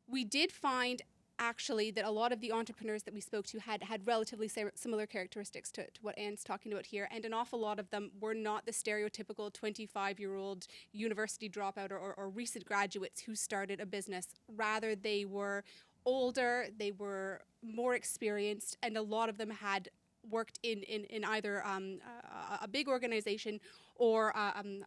We did find actually that a lot of the entrepreneurs that we spoke to had relatively similar characteristics to what Anne's talking about here, and an awful lot of them were not the stereotypical 25-year-old university dropout or recent graduates who started a business. Rather, they were older, they were more experienced, and a lot of them had worked in either a big organization or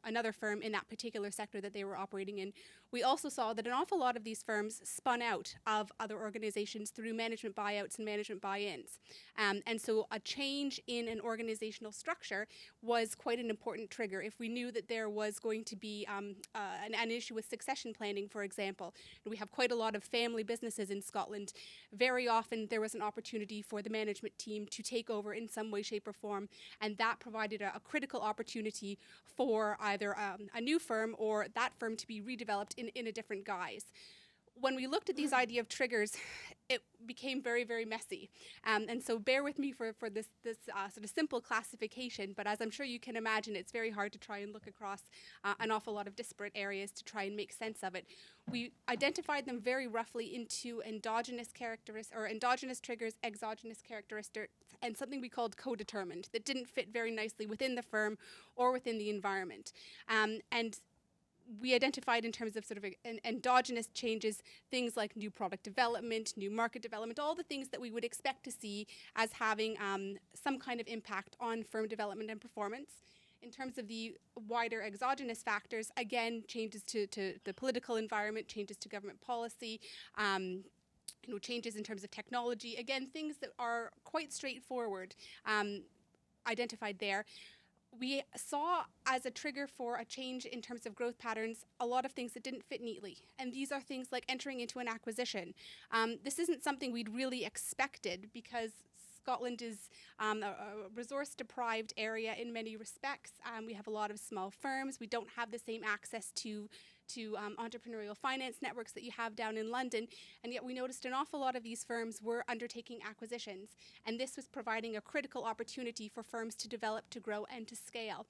another firm in that particular sector that they were operating in. We also saw that an awful lot of these firms spun out of other organizations through management buyouts and management buy-ins. And so a change in an organizational structure was quite an important trigger. If we knew that there was going to be an issue with succession planning, for example, and we have quite a lot of family businesses in Scotland, very often there was an opportunity for the management team to take over in some way, shape, or form, and that provided a critical opportunity for either a new firm or that firm to be redeveloped in a different guise. When we looked at these idea of triggers, it became very, very messy. And so bear with me for this sort of simple classification, but as I'm sure you can imagine, it's very hard to try and look across an awful lot of disparate areas to try and make sense of it. We identified them very roughly into endogenous characteristics, or endogenous triggers, exogenous characteristics, and something we called co-determined that didn't fit very nicely within the firm or within the environment. And we identified in terms of sort of endogenous changes, things like new product development, new market development, all the things that we would expect to see as having some kind of impact on firm development and performance. In terms of the wider exogenous factors, again, changes to the political environment, changes to government policy, changes in terms of technology, again, things that are quite straightforward identified there. We saw as a trigger for a change in terms of growth patterns a lot of things that didn't fit neatly. And these are things like entering into an acquisition. This isn't something we'd really expected because Scotland is a resource-deprived area in many respects. We have a lot of small firms. We don't have the same access to entrepreneurial finance networks that you have down in London, and yet we noticed an awful lot of these firms were undertaking acquisitions, and this was providing a critical opportunity for firms to develop, to grow, and to scale.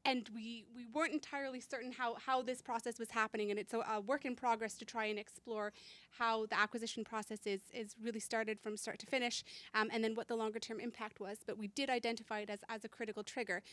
And we weren't entirely certain how this process was happening, and it's a work in progress to try and explore how the acquisition process is really started from start to finish, and then what the longer term impact was. But we did identify it as a critical trigger.